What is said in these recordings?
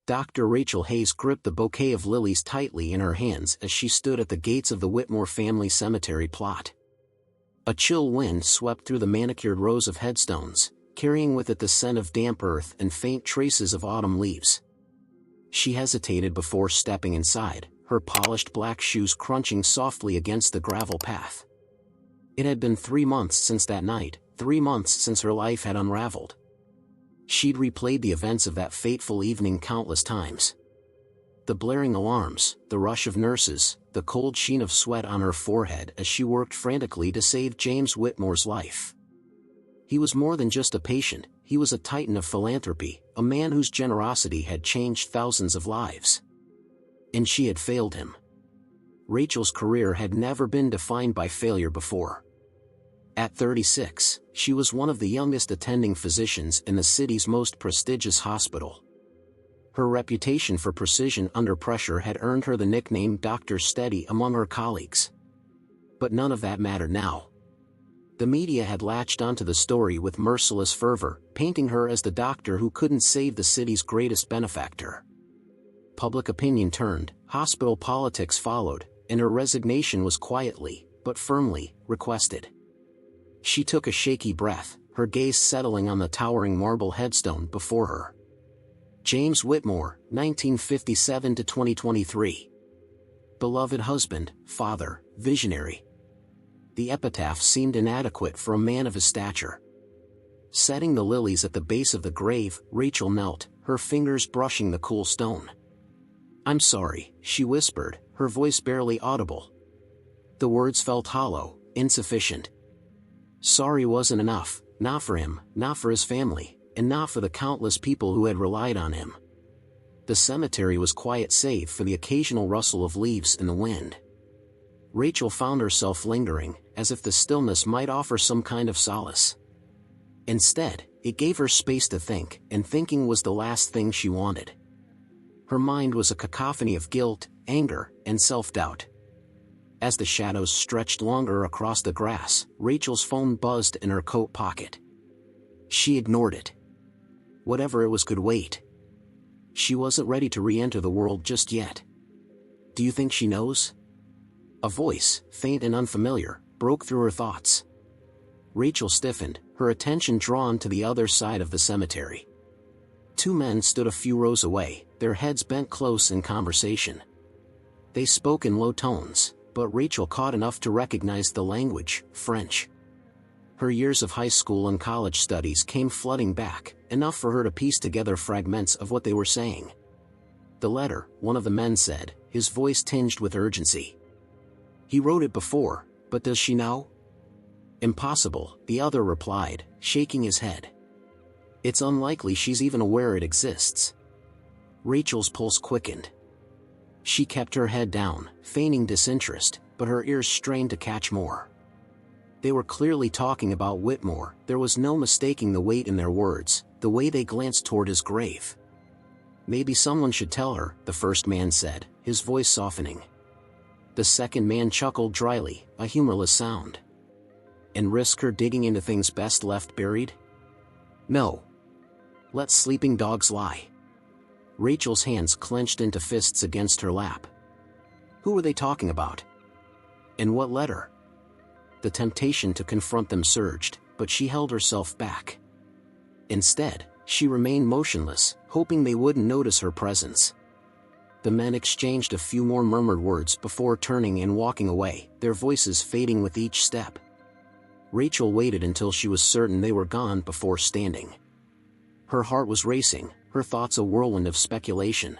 Dr. Rachel Hayes gripped the bouquet of lilies tightly in her hands as she stood at the gates of the Whitmore family cemetery plot. A chill wind swept through the manicured rows of headstones, carrying with it the scent of damp earth and faint traces of autumn leaves. She hesitated before stepping inside, her polished black shoes crunching softly against the gravel path. It had been 3 months since that night, 3 months since her life had unraveled. She'd replayed the events of that fateful evening countless times. The blaring alarms, the rush of nurses, the cold sheen of sweat on her forehead as she worked frantically to save James Whitmore's life. He was more than just a patient, he was a titan of philanthropy, a man whose generosity had changed thousands of lives. And she had failed him. Rachel's career had never been defined by failure before. At 36, she was one of the youngest attending physicians in the city's most prestigious hospital. Her reputation for precision under pressure had earned her the nickname Dr. Steady among her colleagues. But none of that mattered now. The media had latched onto the story with merciless fervor, painting her as the doctor who couldn't save the city's greatest benefactor. Public opinion turned, hospital politics followed, and her resignation was quietly, but firmly, requested. She took a shaky breath, her gaze settling on the towering marble headstone before her. James Whitmore, 1957 to 2023. Beloved husband, father, visionary. The epitaph seemed inadequate for a man of his stature. Setting the lilies at the base of the grave, Rachel knelt, her fingers brushing the cool stone. "I'm sorry," she whispered, her voice barely audible. The words felt hollow, insufficient. Sorry wasn't enough, not for him, not for his family, and not for the countless people who had relied on him. The cemetery was quiet save for the occasional rustle of leaves in the wind. Rachel found herself lingering, as if the stillness might offer some kind of solace. Instead, it gave her space to think, and thinking was the last thing she wanted. Her mind was a cacophony of guilt, anger, and self-doubt. As the shadows stretched longer across the grass, Rachel's phone buzzed in her coat pocket. She ignored it. Whatever it was could wait. She wasn't ready to re-enter the world just yet. "Do you think she knows?" A voice, faint and unfamiliar, broke through her thoughts. Rachel stiffened, her attention drawn to the other side of the cemetery. 2 men stood a few rows away, their heads bent close in conversation. They spoke in low tones, but Rachel caught enough to recognize the language, French. Her years of high school and college studies came flooding back, enough for her to piece together fragments of what they were saying. "The letter," one of the men said, his voice tinged with urgency. "He wrote it before, but does she know?" "Impossible," the other replied, shaking his head. "It's unlikely she's even aware it exists." Rachel's pulse quickened. She kept her head down, feigning disinterest, but her ears strained to catch more. They were clearly talking about Whitmore, there was no mistaking the weight in their words, the way they glanced toward his grave. "Maybe someone should tell her," the first man said, his voice softening. The second man chuckled dryly, a humorless sound. "And risk her digging into things best left buried? No. Let sleeping dogs lie." Rachel's hands clenched into fists against her lap. Who were they talking about? And what letter? The temptation to confront them surged, but she held herself back. Instead, she remained motionless, hoping they wouldn't notice her presence. The men exchanged a few more murmured words before turning and walking away, their voices fading with each step. Rachel waited until she was certain they were gone before standing. Her heart was racing, her thoughts a whirlwind of speculation.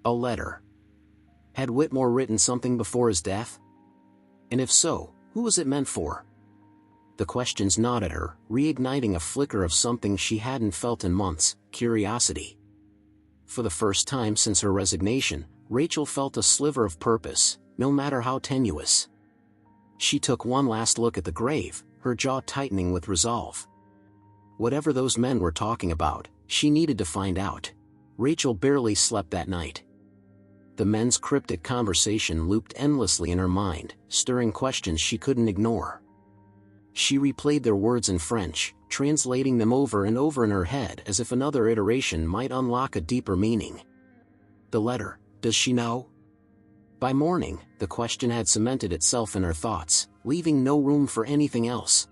A letter. Had Whitmore written something before his death? And if so, who was it meant for? The questions gnawed at her, reigniting a flicker of something she hadn't felt in months, curiosity. For the first time since her resignation, Rachel felt a sliver of purpose, no matter how tenuous. She took one last look at the grave, her jaw tightening with resolve. Whatever those men were talking about, she needed to find out. Rachel barely slept that night. The men's cryptic conversation looped endlessly in her mind, stirring questions she couldn't ignore. She replayed their words in French, translating them over and over in her head as if another iteration might unlock a deeper meaning. The letter, does she know? By morning, the question had cemented itself in her thoughts, leaving no room for anything else.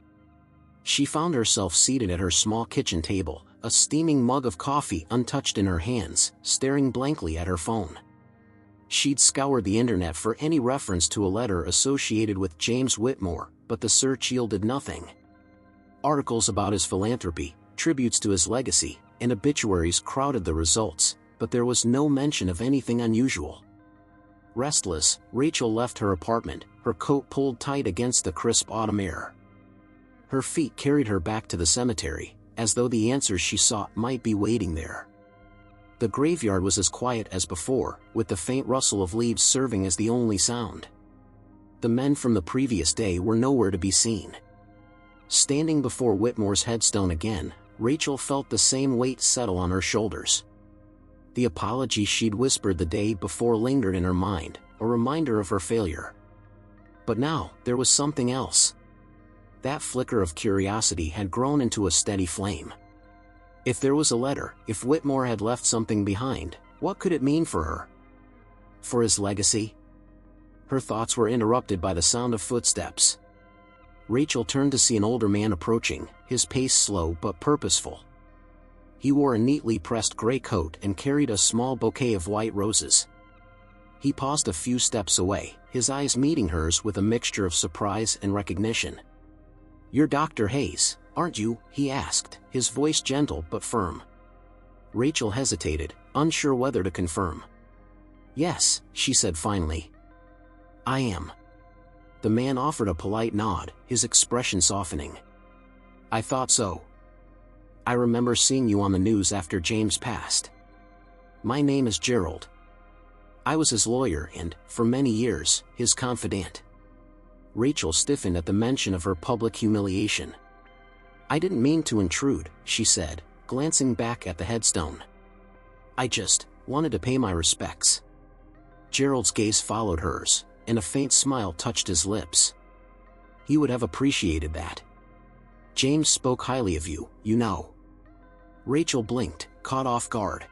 She found herself seated at her small kitchen table, a steaming mug of coffee untouched in her hands, staring blankly at her phone. She'd scoured the internet for any reference to a letter associated with James Whitmore, but the search yielded nothing. Articles about his philanthropy, tributes to his legacy, and obituaries crowded the results, but there was no mention of anything unusual. Restless, Rachel left her apartment, her coat pulled tight against the crisp autumn air. Her feet carried her back to the cemetery, as though the answers she sought might be waiting there. The graveyard was as quiet as before, with the faint rustle of leaves serving as the only sound. The men from the previous day were nowhere to be seen. Standing before Whitmore's headstone again, Rachel felt the same weight settle on her shoulders. The apology she'd whispered the day before lingered in her mind, a reminder of her failure. But now, there was something else. That flicker of curiosity had grown into a steady flame. If there was a letter, if Whitmore had left something behind, what could it mean for her? For his legacy? Her thoughts were interrupted by the sound of footsteps. Rachel turned to see an older man approaching, his pace slow but purposeful. He wore a neatly pressed gray coat and carried a small bouquet of white roses. He paused a few steps away, his eyes meeting hers with a mixture of surprise and recognition. "You're Dr. Hayes, aren't you?" he asked, his voice gentle but firm. Rachel hesitated, unsure whether to confirm. "Yes," she said finally. "I am." The man offered a polite nod, his expression softening. "I thought so. I remember seeing you on the news after James passed. My name is Gerald. I was his lawyer and, for many years, his confidant." Rachel stiffened at the mention of her public humiliation. "I didn't mean to intrude," she said, glancing back at the headstone. "I just wanted to pay my respects." Gerald's gaze followed hers, and a faint smile touched his lips. He would have appreciated that. "James spoke highly of you, you know." Rachel blinked, caught off guard.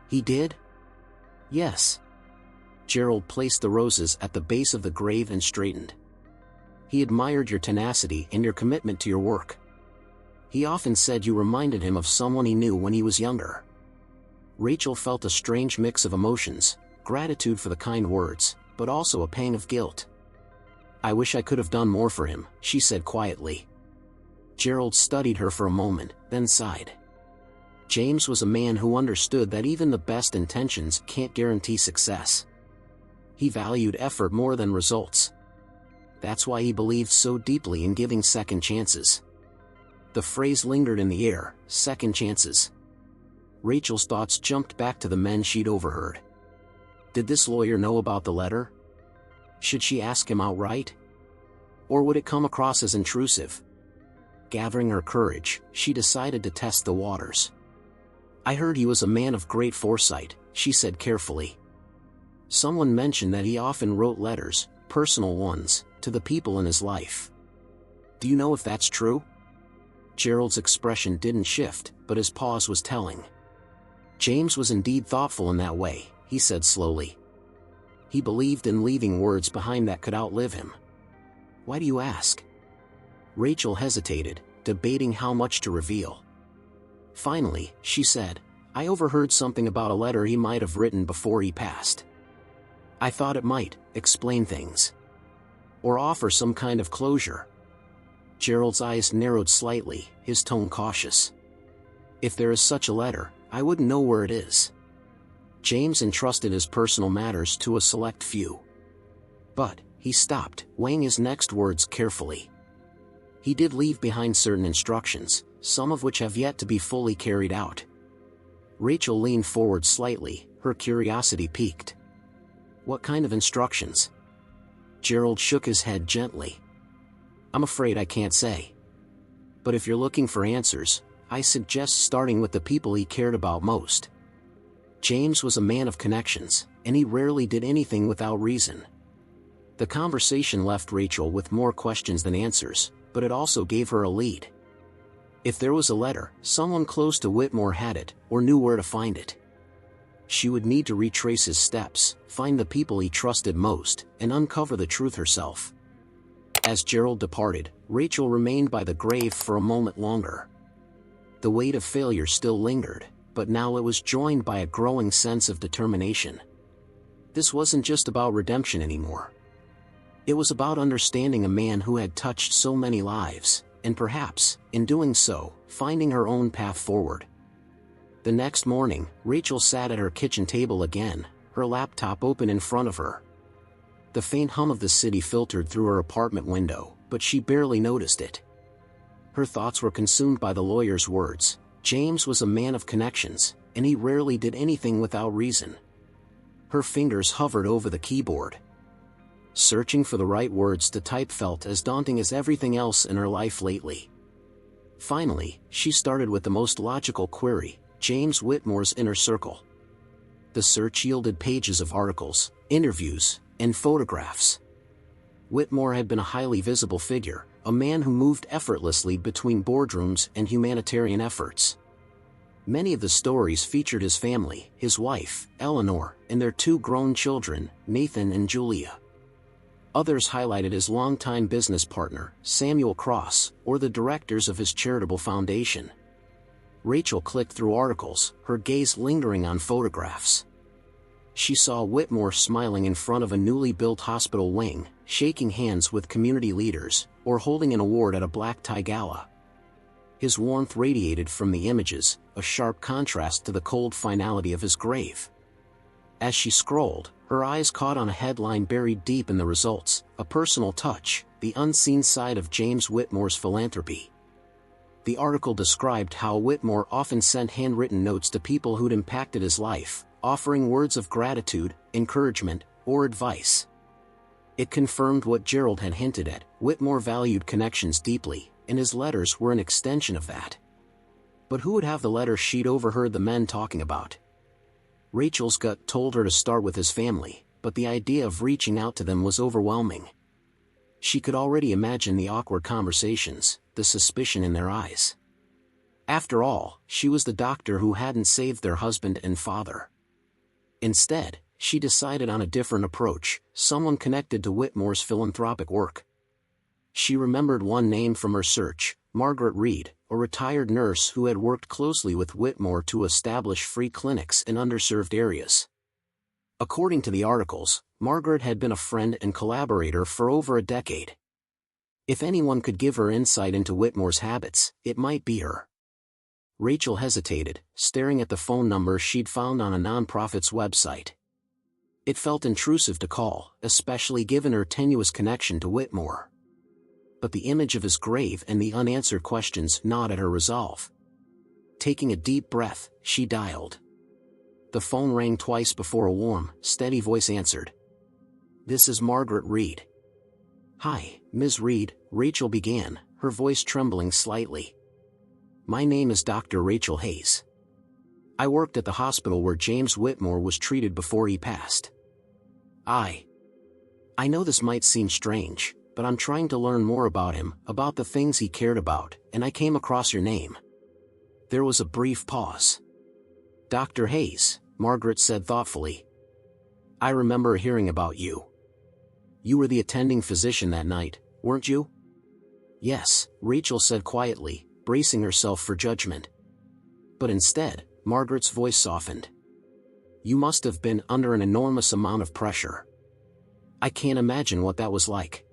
"He did?" "Yes." Gerald placed the roses at the base of the grave and straightened. "He admired your tenacity and your commitment to your work. He often said you reminded him of someone he knew when he was younger." Rachel felt a strange mix of emotions, gratitude for the kind words, but also a pang of guilt. "I wish I could have done more for him," she said quietly. Gerald studied her for a moment, then sighed. James was a man who understood that even the best intentions can't guarantee success. He valued effort more than results. That's why he believed so deeply in giving second chances. The phrase lingered in the air, second chances. Rachel's thoughts jumped back to the men she'd overheard. Did this lawyer know about the letter? Should she ask him outright? Or would it come across as intrusive? Gathering her courage, she decided to test the waters. "I heard he was a man of great foresight," she said carefully. "Someone mentioned that he often wrote letters, personal ones, to the people in his life. Do you know if that's true?" Gerald's expression didn't shift, but his pause was telling. "James was indeed thoughtful in that way," he said slowly. "He believed in leaving words behind that could outlive him." "Why do you ask?" Rachel hesitated, debating how much to reveal. Finally, she said, "I overheard something about a letter he might have written before he passed. I thought it might explain things. Or offer some kind of closure." Gerald's eyes narrowed slightly, his tone cautious. "If there is such a letter, I wouldn't know where it is. James entrusted his personal matters to a select few." But, he stopped, weighing his next words carefully. "He did leave behind certain instructions, some of which have yet to be fully carried out." Rachel leaned forward slightly, her curiosity piqued. "What kind of instructions?" Gerald shook his head gently. "I'm afraid I can't say. But if you're looking for answers, I suggest starting with the people he cared about most. James was a man of connections, and he rarely did anything without reason." The conversation left Rachel with more questions than answers, but it also gave her a lead. If there was a letter, someone close to Whitmore had it, or knew where to find it. She would need to retrace his steps, find the people he trusted most, and uncover the truth herself. As Gerald departed, Rachel remained by the grave for a moment longer. The weight of failure still lingered, but now it was joined by a growing sense of determination. This wasn't just about redemption anymore. It was about understanding a man who had touched so many lives, and perhaps, in doing so, finding her own path forward. The next morning, Rachel sat at her kitchen table again, her laptop open in front of her. The faint hum of the city filtered through her apartment window, but she barely noticed it. Her thoughts were consumed by the lawyer's words. James was a man of connections, and he rarely did anything without reason. Her fingers hovered over the keyboard. Searching for the right words to type felt as daunting as everything else in her life lately. Finally, she started with the most logical query: James Whitmore's inner circle. The search yielded pages of articles, interviews, and photographs. Whitmore had been a highly visible figure, a man who moved effortlessly between boardrooms and humanitarian efforts. Many of the stories featured his family, his wife, Eleanor, and their 2 grown children, Nathan and Julia. Others highlighted his longtime business partner, Samuel Cross, or the directors of his charitable foundation. Rachel clicked through articles, her gaze lingering on photographs. She saw Whitmore smiling in front of a newly built hospital wing, shaking hands with community leaders, or holding an award at a black tie gala. His warmth radiated from the images, a sharp contrast to the cold finality of his grave. As she scrolled, her eyes caught on a headline buried deep in the results: a personal touch, the unseen side of James Whitmore's philanthropy. The article described how Whitmore often sent handwritten notes to people who'd impacted his life, offering words of gratitude, encouragement, or advice. It confirmed what Gerald had hinted at: Whitmore valued connections deeply, and his letters were an extension of that. But who would have the letter she'd overheard the men talking about? Rachel's gut told her to start with his family, but the idea of reaching out to them was overwhelming. She could already imagine the awkward conversations, the suspicion in their eyes. After all, she was the doctor who hadn't saved their husband and father. Instead, she decided on a different approach: someone connected to Whitmore's philanthropic work. She remembered one name from her search: Margaret Reed, a retired nurse who had worked closely with Whitmore to establish free clinics in underserved areas. According to the articles, Margaret had been a friend and collaborator for over a decade. If anyone could give her insight into Whitmore's habits, it might be her. Rachel hesitated, staring at the phone number she'd found on a nonprofit's website. It felt intrusive to call, especially given her tenuous connection to Whitmore. But the image of his grave and the unanswered questions gnawed at her resolve. Taking a deep breath, she dialed. The phone rang twice before a warm, steady voice answered. "This is Margaret Reed." "Hi, Ms. Reed," Rachel began, her voice trembling slightly. "My name is Dr. Rachel Hayes. I worked at the hospital where James Whitmore was treated before he passed. I know this might seem strange, but I'm trying to learn more about him, about the things he cared about, and I came across your name." There was a brief pause. "Dr. Hayes," Margaret said thoughtfully. "I remember hearing about you. You were the attending physician that night, weren't you?" "Yes," Rachel said quietly, bracing herself for judgment. But instead, Margaret's voice softened. "You must have been under an enormous amount of pressure. I can't imagine what that was like."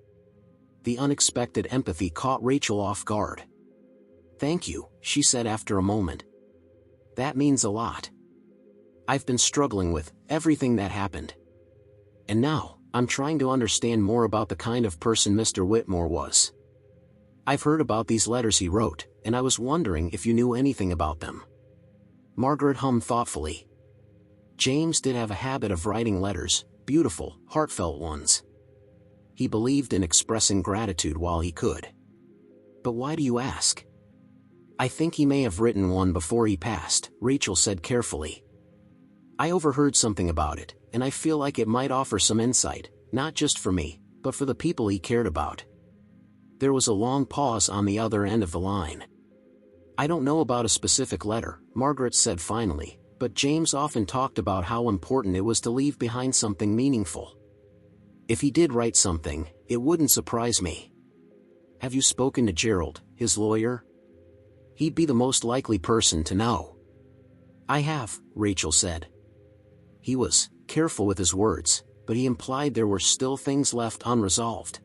The unexpected empathy caught Rachel off guard. "Thank you," she said after a moment. "That means a lot. I've been struggling with everything that happened. And now, I'm trying to understand more about the kind of person Mr. Whitmore was. I've heard about these letters he wrote, and I was wondering if you knew anything about them." Margaret hummed thoughtfully. James did have a habit of writing letters, beautiful, heartfelt ones. He believed in expressing gratitude while he could. "But why do you ask?" "I think he may have written one before he passed," Rachel said carefully. "I overheard something about it, and I feel like it might offer some insight, not just for me, but for the people he cared about." There was a long pause on the other end of the line. "I don't know about a specific letter," Margaret said finally, "but James often talked about how important it was to leave behind something meaningful. If he did write something, it wouldn't surprise me." "Have you spoken to Gerald, his lawyer? He'd be the most likely person to know." "I have," Rachel said. He was careful with his words, but he implied there were still things left unresolved.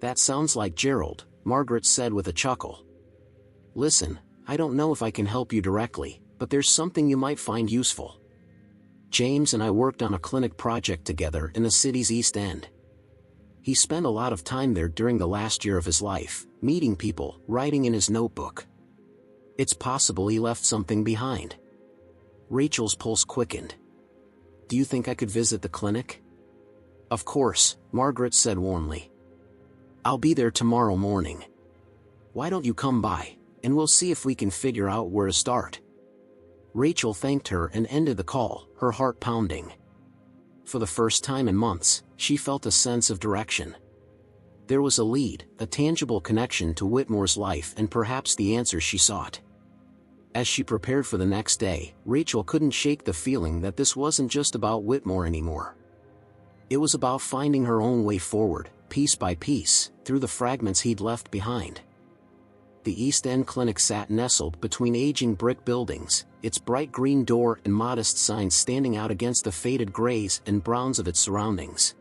"That sounds like Gerald," Margaret said with a chuckle. "Listen, I don't know if I can help you directly, but there's something you might find useful. James and I worked on a clinic project together in the city's East End. He spent a lot of time there during the last year of his life, meeting people, writing in his notebook. It's possible he left something behind." Rachel's pulse quickened. "Do you think I could visit the clinic?" "Of course," Margaret said warmly. "I'll be there tomorrow morning. Why don't you come by, and we'll see if we can figure out where to start." Rachel thanked her and ended the call, her heart pounding. For the first time in months, she felt a sense of direction. There was a lead, a tangible connection to Whitmore's life and perhaps the answer she sought. As she prepared for the next day, Rachel couldn't shake the feeling that this wasn't just about Whitmore anymore. It was about finding her own way forward, piece by piece, through the fragments he'd left behind. The East End Clinic sat nestled between aging brick buildings, its bright green door and modest signs standing out against the faded grays and browns of its surroundings.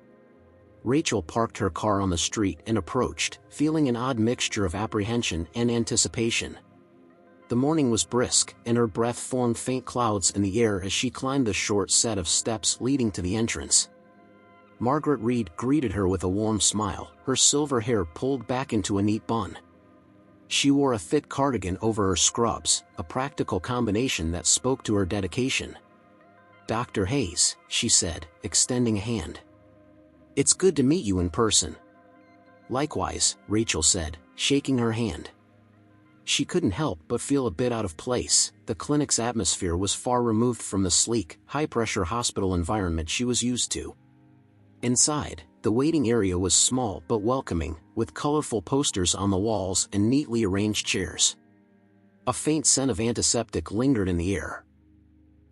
Rachel parked her car on the street and approached, feeling an odd mixture of apprehension and anticipation. The morning was brisk, and her breath formed faint clouds in the air as she climbed the short set of steps leading to the entrance. Margaret Reed greeted her with a warm smile, her silver hair pulled back into a neat bun. She wore a thick cardigan over her scrubs, a practical combination that spoke to her dedication. "Dr. Hayes," she said, extending a hand. "It's good to meet you in person." "Likewise," Rachel said, shaking her hand. She couldn't help but feel a bit out of place. The clinic's atmosphere was far removed from the sleek, high-pressure hospital environment she was used to. Inside, the waiting area was small but welcoming, with colorful posters on the walls and neatly arranged chairs. A faint scent of antiseptic lingered in the air.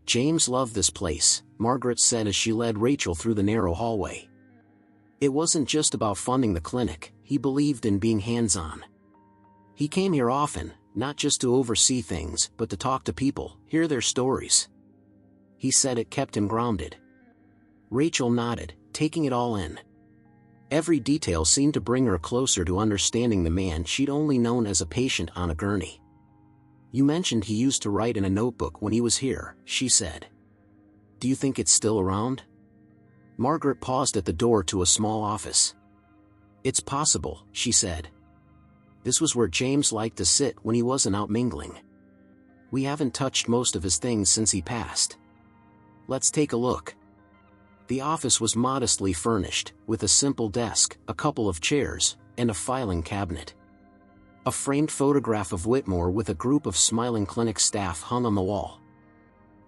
"James loved this place," Margaret said as she led Rachel through the narrow hallway. It wasn't just about funding the clinic, he believed in being hands-on. He came here often, not just to oversee things, but to talk to people, hear their stories. He said it kept him grounded. Rachel nodded, taking it all in. Every detail seemed to bring her closer to understanding the man she'd only known as a patient on a gurney. "You mentioned he used to write in a notebook when he was here," she said. "Do you think it's still around?" Margaret paused at the door to a small office. "It's possible," she said. "This was where James liked to sit when he wasn't out mingling. We haven't touched most of his things since he passed. Let's take a look." The office was modestly furnished, with a simple desk, a couple of chairs, and a filing cabinet. A framed photograph of Whitmore with a group of smiling clinic staff hung on the wall.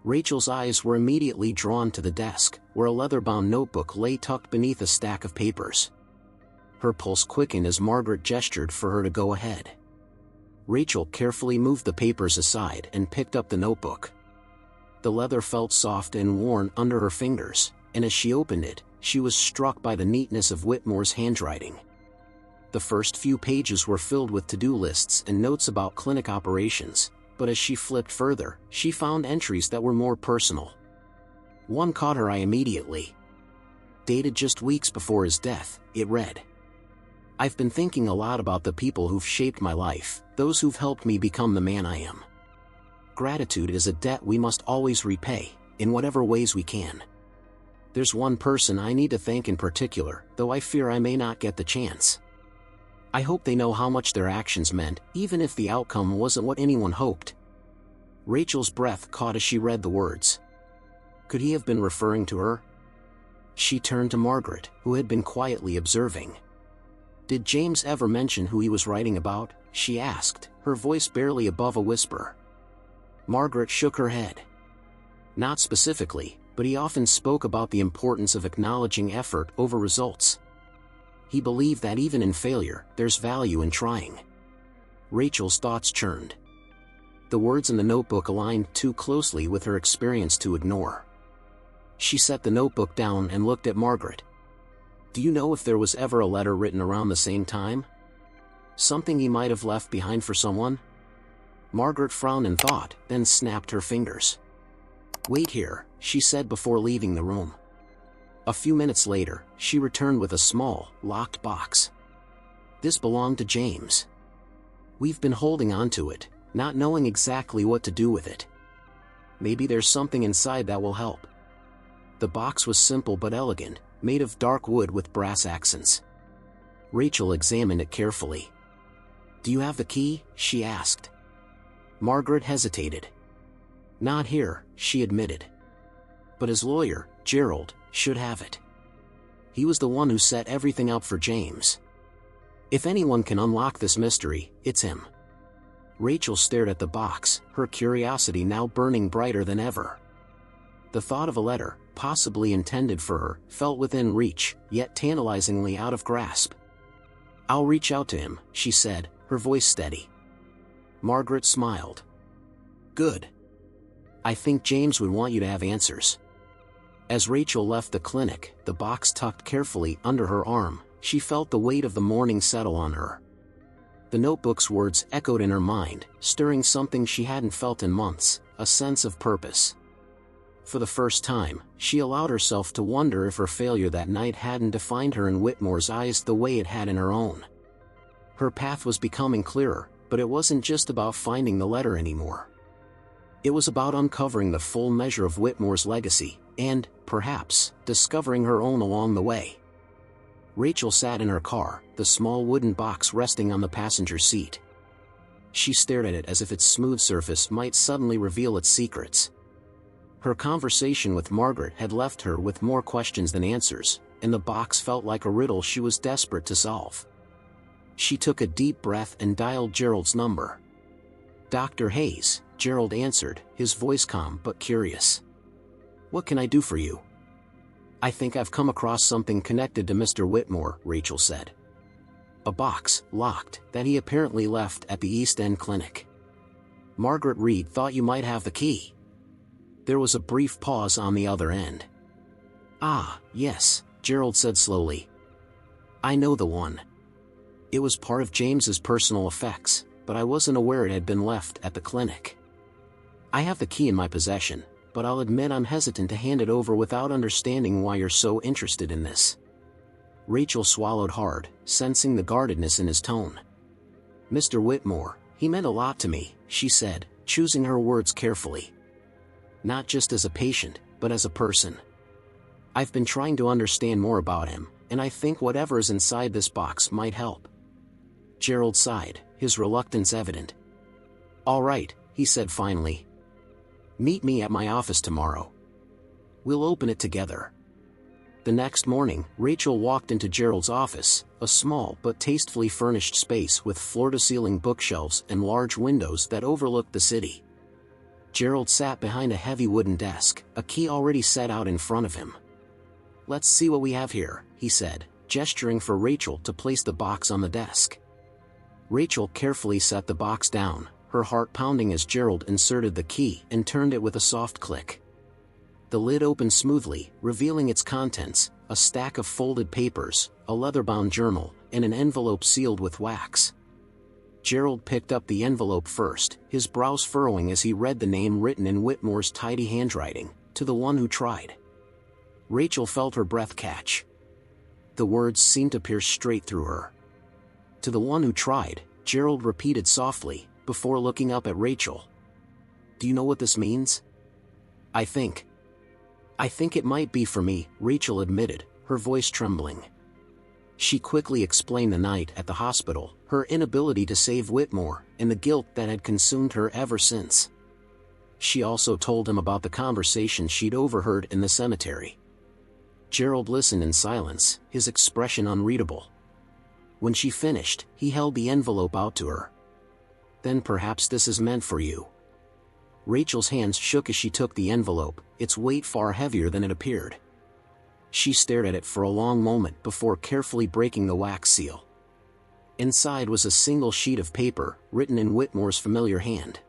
Rachel's eyes were immediately drawn to the desk, where a leather-bound notebook lay tucked beneath a stack of papers. Her pulse quickened as Margaret gestured for her to go ahead. Rachel carefully moved the papers aside and picked up the notebook. The leather felt soft and worn under her fingers, and as she opened it, she was struck by the neatness of Whitmore's handwriting. The first few pages were filled with to-do lists and notes about clinic operations, but as she flipped further, she found entries that were more personal. One caught her eye immediately. Dated just weeks before his death, it read, "I've been thinking a lot about the people who've shaped my life, those who've helped me become the man I am. Gratitude is a debt we must always repay, in whatever ways we can. There's one person I need to thank in particular, though I fear I may not get the chance. I hope they know how much their actions meant, even if the outcome wasn't what anyone hoped." Rachel's breath caught as she read the words. Could he have been referring to her? She turned to Margaret, who had been quietly observing. "Did James ever mention who he was writing about?" she asked, her voice barely above a whisper. Margaret shook her head. "Not specifically, but he often spoke about the importance of acknowledging effort over results. he believed that even in failure, there's value in trying. Rachel's thoughts churned. The words in the notebook aligned too closely with her experience to ignore. She set the notebook down and looked at Margaret. "Do you know if there was ever a letter written around the same time? Something he might have left behind for someone?" Margaret frowned in thought, then snapped her fingers. "Wait here," she said before leaving the room. A few minutes later, she returned with a small, locked box. "This belonged to James. We've been holding on to it, not knowing exactly what to do with it. Maybe there's something inside that will help." The box was simple but elegant, made of dark wood with brass accents. Rachel examined it carefully. "Do you have the key?" she asked. Margaret hesitated. "Not here," she admitted. "But his lawyer, Gerald, should have it. He was the one who set everything up for James. If anyone can unlock this mystery, it's him." Rachel stared at the box, her curiosity now burning brighter than ever. The thought of a letter, possibly intended for her, felt within reach, yet tantalizingly out of grasp. "I'll reach out to him," she said, her voice steady. Margaret smiled. "Good. I think James would want you to have answers." As Rachel left the clinic, the box tucked carefully under her arm, she felt the weight of the morning settle on her. The notebook's words echoed in her mind, stirring something she hadn't felt in months, a sense of purpose. For the first time, she allowed herself to wonder if her failure that night hadn't defined her in Whitmore's eyes the way it had in her own. Her path was becoming clearer, but it wasn't just about finding the letter anymore. It was about uncovering the full measure of Whitmore's legacy, and, perhaps, discovering her own along the way. Rachel sat in her car, the small wooden box resting on the passenger seat. She stared at it as if its smooth surface might suddenly reveal its secrets. Her conversation with Margaret had left her with more questions than answers, and the box felt like a riddle she was desperate to solve. She took a deep breath and dialed Gerald's number. "Dr. Hayes," Gerald answered, his voice calm but curious. "What can I do for you?" "I think I've come across something connected to Mr. Whitmore," Rachel said. "A box, locked, that he apparently left at the East End clinic. Margaret Reed thought you might have the key." There was a brief pause on the other end. "Ah, yes," Gerald said slowly. "I know the one. It was part of James's personal effects, but I wasn't aware it had been left at the clinic. I have the key in my possession, but I'll admit I'm hesitant to hand it over without understanding why you're so interested in this." Rachel swallowed hard, sensing the guardedness in his tone. "Mr. Whitmore, he meant a lot to me," she said, choosing her words carefully. "Not just as a patient, but as a person. I've been trying to understand more about him, and I think whatever is inside this box might help." Gerald sighed, his reluctance evident. "All right," he said finally. "Meet me at my office tomorrow. We'll open it together." The next morning, Rachel walked into Gerald's office, a small but tastefully furnished space with floor-to-ceiling bookshelves and large windows that overlooked the city. Gerald sat behind a heavy wooden desk, a key already set out in front of him. "Let's see what we have here," he said, gesturing for Rachel to place the box on the desk. Rachel carefully set the box down, her heart pounding as Gerald inserted the key and turned it with a soft click. The lid opened smoothly, revealing its contents, a stack of folded papers, a leather-bound journal, and an envelope sealed with wax. Gerald picked up the envelope first, his brows furrowing as he read the name written in Whitmore's tidy handwriting, "To the one who tried." Rachel felt her breath catch. The words seemed to pierce straight through her. "To the one who tried," Gerald repeated softly, before looking up at Rachel. "Do you know what this means?" I think it might be for me," Rachel admitted, her voice trembling. She quickly explained the night at the hospital, her inability to save Whitmore, and the guilt that had consumed her ever since. She also told him about the conversation she'd overheard in the cemetery. Gerald listened in silence, his expression unreadable. When she finished, he held the envelope out to her. "Then perhaps this is meant for you." Rachel's hands shook as she took the envelope, its weight far heavier than it appeared. She stared at it for a long moment before carefully breaking the wax seal. Inside was a single sheet of paper, written in Whitmore's familiar hand.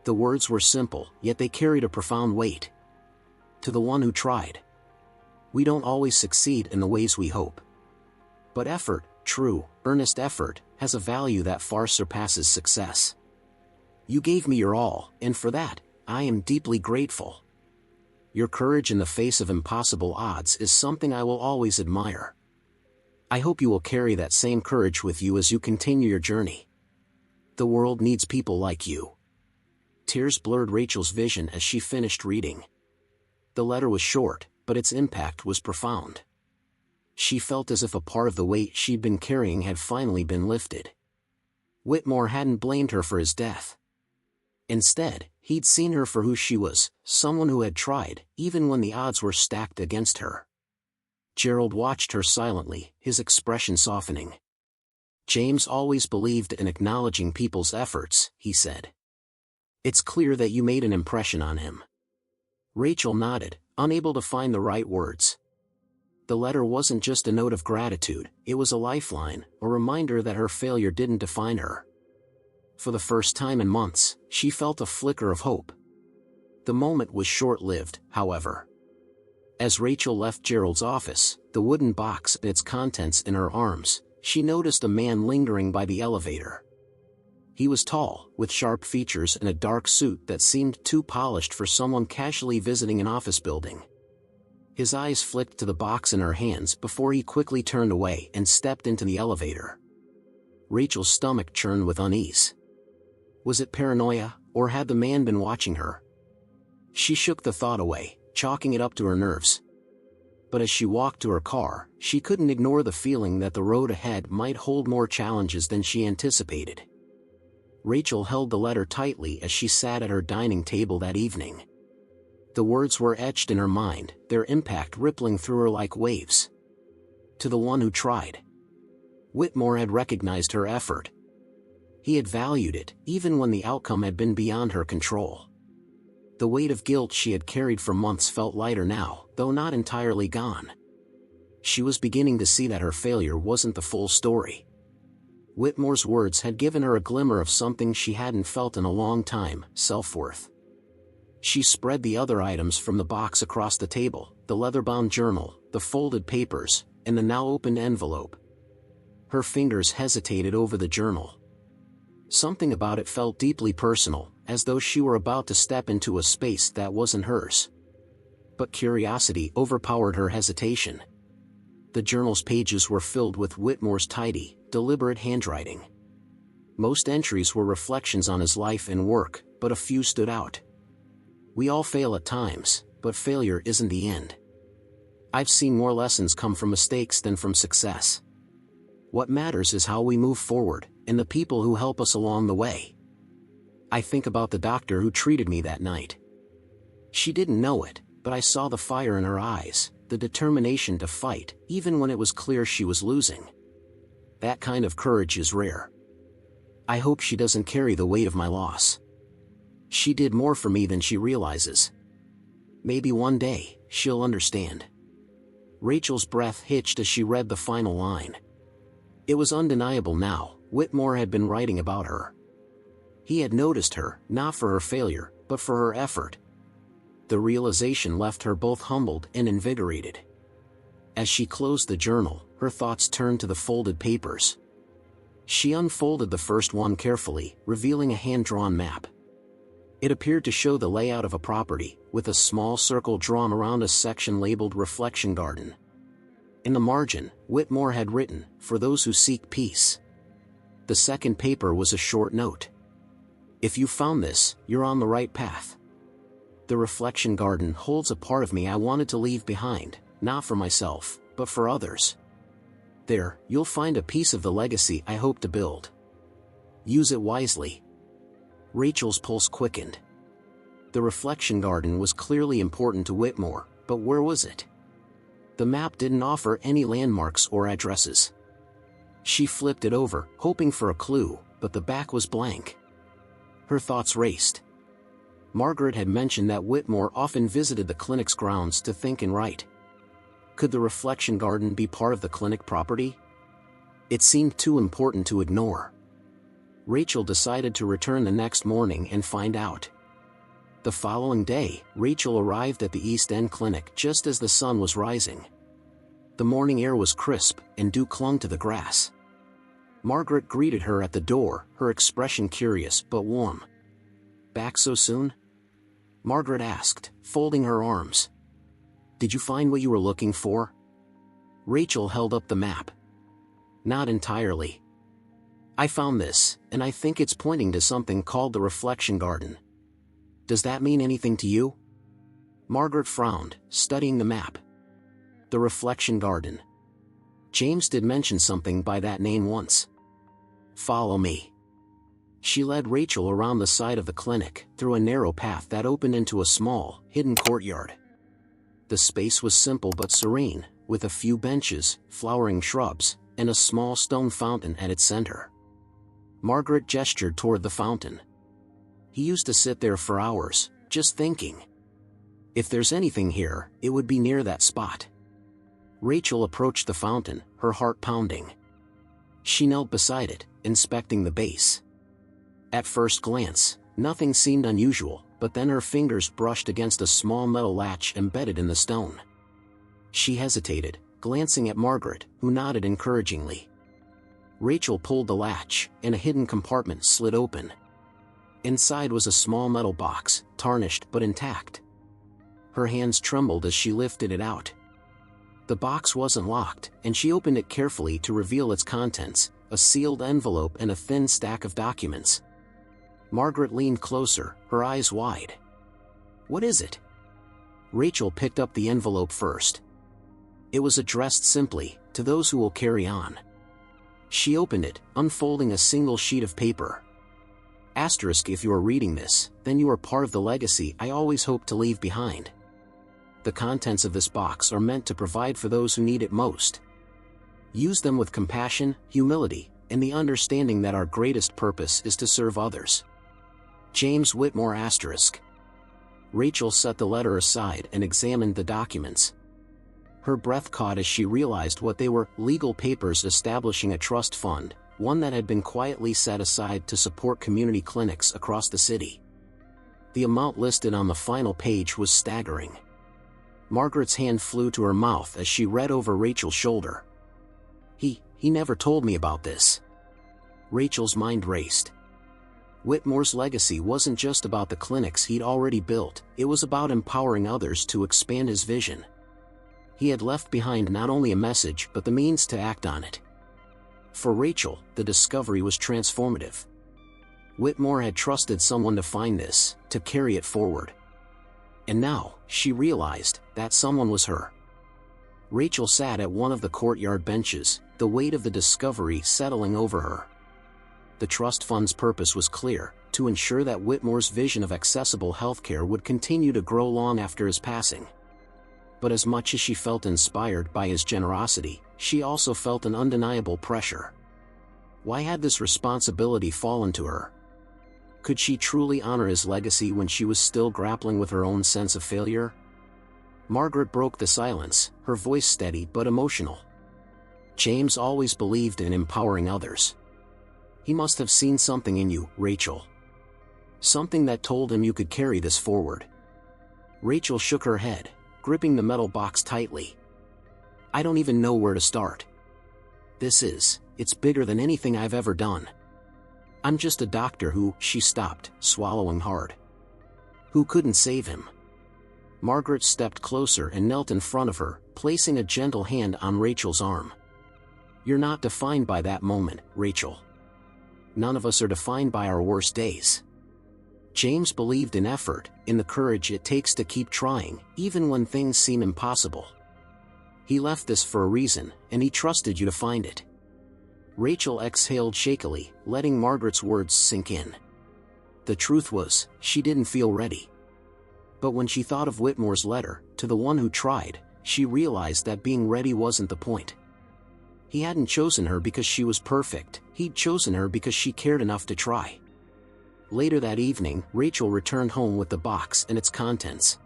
The words were simple, yet they carried a profound weight. To the one who tried. We don't always succeed in the ways we hope. But effort, true, earnest effort, has a value that far surpasses success. You gave me your all, and for that, I am deeply grateful. Your courage in the face of impossible odds is something I will always admire. I hope you will carry that same courage with you as you continue your journey. The world needs people like you. Tears blurred Rachel's vision as she finished reading. The letter was short, but its impact was profound. She felt as if a part of the weight she'd been carrying had finally been lifted. Whitmore hadn't blamed her for his death. Instead, he'd seen her for who she was, someone who had tried, even when the odds were stacked against her. Gerald watched her silently, his expression softening. James always believed in acknowledging people's efforts, he said. It's clear that you made an impression on him. Rachel nodded, unable to find the right words. The letter wasn't just a note of gratitude, it was a lifeline, a reminder that her failure didn't define her. For the first time in months, she felt a flicker of hope. The moment was short-lived, however. As Rachel left Gerald's office, the wooden box and its contents in her arms, she noticed a man lingering by the elevator. He was tall, with sharp features and a dark suit that seemed too polished for someone casually visiting an office building. His eyes flicked to the box in her hands before he quickly turned away and stepped into the elevator. Rachel's stomach churned with unease. Was it paranoia, or had the man been watching her? She shook the thought away, chalking it up to her nerves. But as she walked to her car, she couldn't ignore the feeling that the road ahead might hold more challenges than she anticipated. Rachel held the letter tightly as she sat at her dining table that evening. The words were etched in her mind, their impact rippling through her like waves. To the one who tried. Whitmore had recognized her effort. He had valued it, even when the outcome had been beyond her control. The weight of guilt she had carried for months felt lighter now, though not entirely gone. She was beginning to see that her failure wasn't the full story. Whitmore's words had given her a glimmer of something she hadn't felt in a long time, self-worth. She spread the other items from the box across the table, the leather-bound journal, the folded papers, and the now-opened envelope. Her fingers hesitated over the journal. Something about it felt deeply personal, as though she were about to step into a space that wasn't hers. But curiosity overpowered her hesitation. The journal's pages were filled with Whitmore's tidy, deliberate handwriting. Most entries were reflections on his life and work, but a few stood out. We all fail at times, but failure isn't the end. I've seen more lessons come from mistakes than from success. What matters is how we move forward, and the people who help us along the way. I think about the doctor who treated me that night. She didn't know it, but I saw the fire in her eyes, the determination to fight, even when it was clear she was losing. That kind of courage is rare. I hope she doesn't carry the weight of my loss. She did more for me than she realizes. Maybe one day, she'll understand. Rachel's breath hitched as she read the final line. It was undeniable now, Whitmore had been writing about her. He had noticed her, not for her failure, but for her effort. The realization left her both humbled and invigorated. As she closed the journal, her thoughts turned to the folded papers. She unfolded the first one carefully, revealing a hand-drawn map. It appeared to show the layout of a property, with a small circle drawn around a section labeled Reflection Garden. In the margin, Whitmore had written, "For those who seek peace." The second paper was a short note. "If you found this, you're on the right path. The Reflection Garden holds a part of me I wanted to leave behind, not for myself, but for others. There, you'll find a piece of the legacy I hope to build. Use it wisely." Rachel's pulse quickened. The Reflection Garden was clearly important to Whitmore, but where was it? The map didn't offer any landmarks or addresses. She flipped it over, hoping for a clue, but the back was blank. Her thoughts raced. Margaret had mentioned that Whitmore often visited the clinic's grounds to think and write. Could the reflection garden be part of the clinic property? It seemed too important to ignore. Rachel decided to return the next morning and find out. The following day, Rachel arrived at the East End clinic just as the sun was rising. The morning air was crisp, and dew clung to the grass. Margaret greeted her at the door, her expression curious but warm. "Back so soon?" Margaret asked, folding her arms. "Did you find what you were looking for?" Rachel held up the map. "Not entirely. I found this, and I think it's pointing to something called the reflection garden. Does that mean anything to you?" Margaret frowned, studying the map. The reflection garden. James did mention something by that name once. "Follow me." She led Rachel around the side of the clinic, through a narrow path that opened into a small, hidden courtyard. The space was simple but serene, with a few benches, flowering shrubs, and a small stone fountain at its center. Margaret gestured toward the fountain. "He used to sit there for hours, just thinking. If there's anything here, it would be near that spot." Rachel approached the fountain, her heart pounding. She knelt beside it, inspecting the base. At first glance, nothing seemed unusual, but then her fingers brushed against a small metal latch embedded in the stone. She hesitated, glancing at Margaret, who nodded encouragingly. Rachel pulled the latch, and a hidden compartment slid open. Inside was a small metal box, tarnished but intact. Her hands trembled as she lifted it out. The box wasn't locked, and she opened it carefully to reveal its contents, a sealed envelope and a thin stack of documents. Margaret leaned closer, her eyes wide. "What is it?" Rachel picked up the envelope first. It was addressed simply, "To those who will carry on." She opened it, unfolding a single sheet of paper. "Asterisk, if you are reading this, then you are part of the legacy I always hoped to leave behind. The contents of this box are meant to provide for those who need it most. Use them with compassion, humility, and the understanding that our greatest purpose is to serve others. James Whitmore **. Rachel set the letter aside and examined the documents. Her breath caught as she realized what they were: legal papers establishing a trust fund, one that had been quietly set aside to support community clinics across the city. The amount listed on the final page was staggering. Margaret's hand flew to her mouth as she read over Rachel's shoulder. He never told me about this." Rachel's mind raced. Whitmore's legacy wasn't just about the clinics he'd already built, it was about empowering others to expand his vision. He had left behind not only a message but the means to act on it. For Rachel, the discovery was transformative. Whitmore had trusted someone to find this, to carry it forward. And now, she realized, that someone was her. Rachel sat at one of the courtyard benches, the weight of the discovery settling over her. The trust fund's purpose was clear: to ensure that Whitmore's vision of accessible healthcare would continue to grow long after his passing. But as much as she felt inspired by his generosity, she also felt an undeniable pressure. Why had this responsibility fallen to her? Could she truly honor his legacy when she was still grappling with her own sense of failure? Margaret broke the silence, her voice steady but emotional. "James always believed in empowering others. He must have seen something in you, Rachel. Something that told him you could carry this forward." Rachel shook her head, gripping the metal box tightly. "I don't even know where to start. It's bigger than anything I've ever done. I'm just a doctor who—" She stopped, swallowing hard. "Who couldn't save him." Margaret stepped closer and knelt in front of her, placing a gentle hand on Rachel's arm. "You're not defined by that moment, Rachel. None of us are defined by our worst days. James believed in effort, in the courage it takes to keep trying, even when things seem impossible. He left this for a reason, and he trusted you to find it." Rachel exhaled shakily, letting Margaret's words sink in. The truth was, she didn't feel ready. But when she thought of Whitmore's letter, to the one who tried, she realized that being ready wasn't the point. He hadn't chosen her because she was perfect, he'd chosen her because she cared enough to try. Later that evening, Rachel returned home with the box and its contents.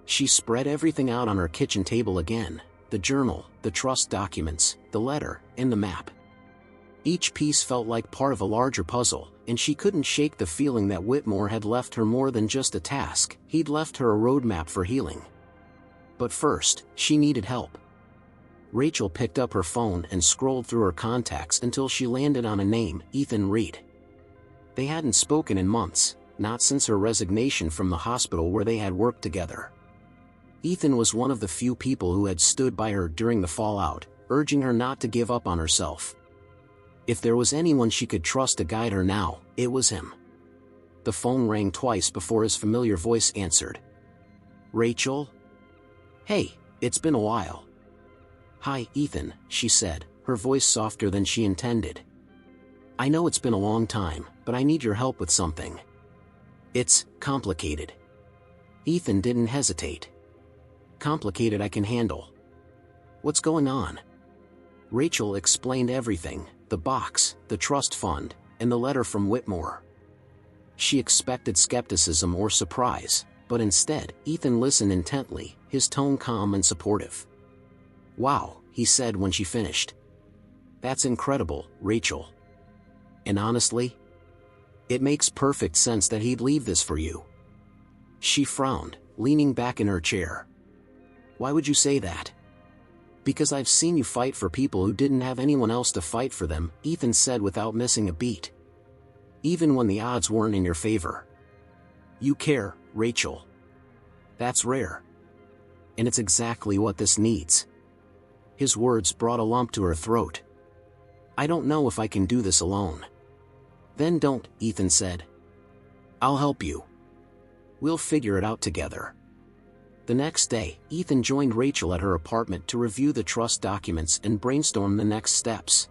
She spread everything out on her kitchen table again, the journal, the trust documents, the letter, and the map. Each piece felt like part of a larger puzzle, and she couldn't shake the feeling that Whitmore had left her more than just a task. He'd left her a roadmap for healing. But first, she needed help. Rachel picked up her phone and scrolled through her contacts until she landed on a name, Ethan Reed. They hadn't spoken in months, not since her resignation from the hospital where they had worked together. Ethan was one of the few people who had stood by her during the fallout, urging her not to give up on herself. If there was anyone she could trust to guide her now, it was him. The phone rang twice before his familiar voice answered. "Rachel? Hey, it's been a while." "Hi, Ethan," she said, her voice softer than she intended. "I know it's been a long time, but I need your help with something. It's complicated." Ethan didn't hesitate. "Complicated I can handle. What's going on?" Rachel explained everything, the box, the trust fund, and the letter from Whitmore. She expected skepticism or surprise, but instead, Ethan listened intently, his tone calm and supportive. "Wow," he said when she finished. "That's incredible, Rachel. And honestly, it makes perfect sense that he'd leave this for you." She frowned, leaning back in her chair. "Why would you say that?" "Because I've seen you fight for people who didn't have anyone else to fight for them," Ethan said without missing a beat. "Even when the odds weren't in your favor. You care, Rachel. That's rare. And it's exactly what this needs." His words brought a lump to her throat. "I don't know if I can do this alone." "Then don't," Ethan said. "I'll help you. We'll figure it out together." The next day, Ethan joined Rachel at her apartment to review the trust documents and brainstorm the next steps.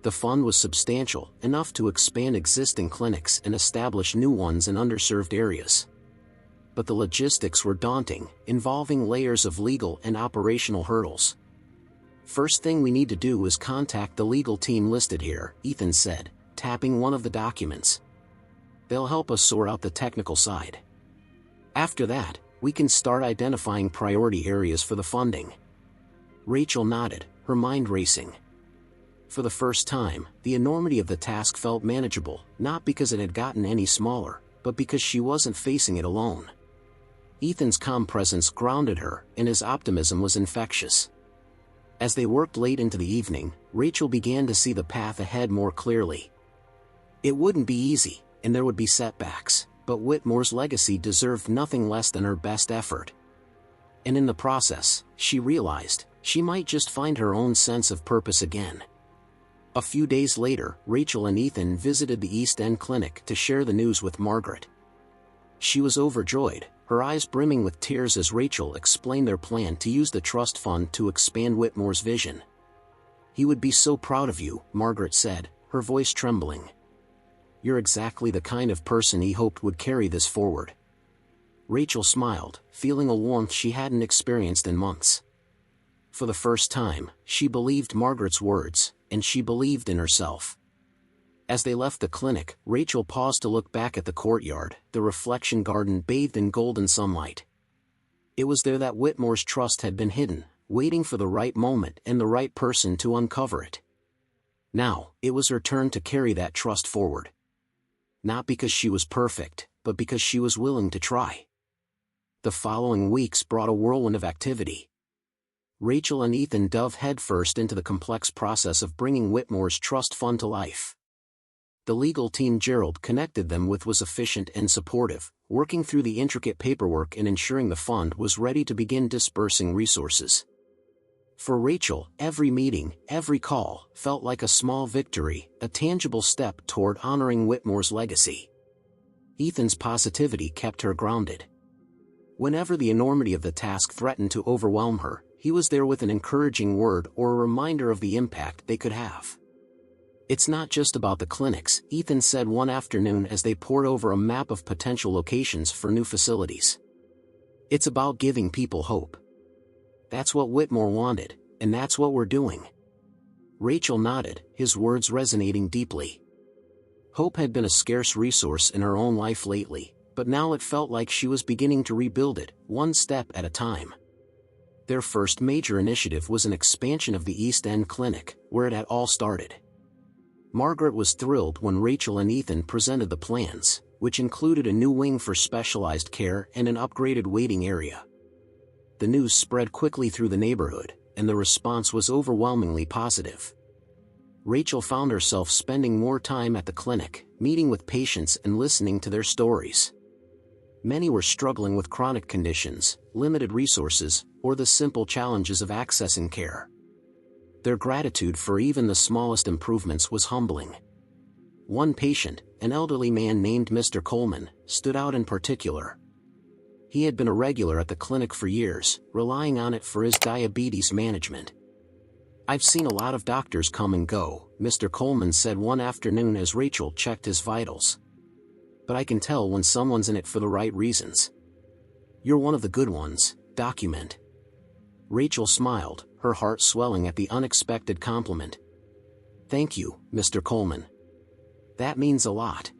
The fund was substantial, enough to expand existing clinics and establish new ones in underserved areas. But the logistics were daunting, involving layers of legal and operational hurdles. "First thing we need to do is contact the legal team listed here," Ethan said, tapping one of the documents. "They'll help us sort out the technical side. After that, we can start identifying priority areas for the funding." Rachel nodded, her mind racing. For the first time, the enormity of the task felt manageable, not because it had gotten any smaller, but because she wasn't facing it alone. Ethan's calm presence grounded her, and his optimism was infectious. As they worked late into the evening, Rachel began to see the path ahead more clearly. It wouldn't be easy, and there would be setbacks, but Whitmore's legacy deserved nothing less than her best effort. And in the process, she realized, she might just find her own sense of purpose again. A few days later, Rachel and Ethan visited the East End clinic to share the news with Margaret. She was overjoyed, her eyes brimming with tears as Rachel explained their plan to use the trust fund to expand Whitmore's vision. "He would be so proud of you," Margaret said, her voice trembling. "You're exactly the kind of person he hoped would carry this forward." Rachel smiled, feeling a warmth she hadn't experienced in months. For the first time, she believed Margaret's words, and she believed in herself. As they left the clinic, Rachel paused to look back at the courtyard, the reflection garden bathed in golden sunlight. It was there that Whitmore's trust had been hidden, waiting for the right moment and the right person to uncover it. Now, it was her turn to carry that trust forward. Not because she was perfect, but because she was willing to try. The following weeks brought a whirlwind of activity. Rachel and Ethan dove headfirst into the complex process of bringing Whitmore's trust fund to life. The legal team Gerald connected them with was efficient and supportive, working through the intricate paperwork and ensuring the fund was ready to begin disbursing resources. For Rachel, every meeting, every call, felt like a small victory, a tangible step toward honoring Whitmore's legacy. Ethan's positivity kept her grounded. Whenever the enormity of the task threatened to overwhelm her, he was there with an encouraging word or a reminder of the impact they could have. "It's not just about the clinics," Ethan said one afternoon as they pored over a map of potential locations for new facilities. "It's about giving people hope. That's what Whitmore wanted, and that's what we're doing." Rachel nodded, his words resonating deeply. Hope had been a scarce resource in her own life lately, but now it felt like she was beginning to rebuild it, one step at a time. Their first major initiative was an expansion of the East End Clinic, where it had all started. Margaret was thrilled when Rachel and Ethan presented the plans, which included a new wing for specialized care and an upgraded waiting area. The news spread quickly through the neighborhood, and the response was overwhelmingly positive. Rachel found herself spending more time at the clinic, meeting with patients and listening to their stories. Many were struggling with chronic conditions, limited resources, or the simple challenges of accessing care. Their gratitude for even the smallest improvements was humbling. One patient, an elderly man named Mr. Coleman, stood out in particular. He had been a regular at the clinic for years, relying on it for his diabetes management. "I've seen a lot of doctors come and go," Mr. Coleman said one afternoon as Rachel checked his vitals. "But I can tell when someone's in it for the right reasons. You're one of the good ones, document." Rachel smiled, her heart swelling at the unexpected compliment. "Thank you, Mr. Coleman. That means a lot."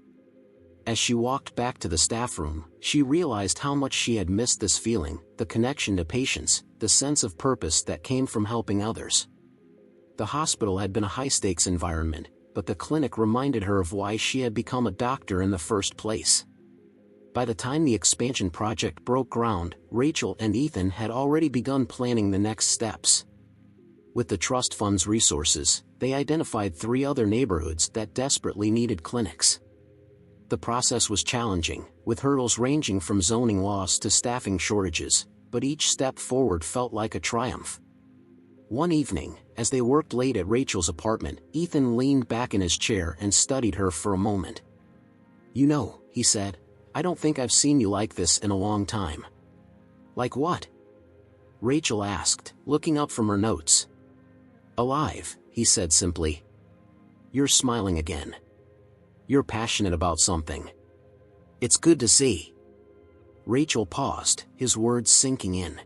As she walked back to the staff room, she realized how much she had missed this feeling, the connection to patients, the sense of purpose that came from helping others. The hospital had been a high-stakes environment, but the clinic reminded her of why she had become a doctor in the first place. By the time the expansion project broke ground, Rachel and Ethan had already begun planning the next steps. With the trust fund's resources, they identified 3 other neighborhoods that desperately needed clinics. The process was challenging, with hurdles ranging from zoning laws to staffing shortages, but each step forward felt like a triumph. One evening, as they worked late at Rachel's apartment, Ethan leaned back in his chair and studied her for a moment. "You know," he said, "I don't think I've seen you like this in a long time." "Like what?" Rachel asked, looking up from her notes. "Alive," he said simply. "You're smiling again. You're passionate about something. It's good to see." Rachel paused, his words sinking in.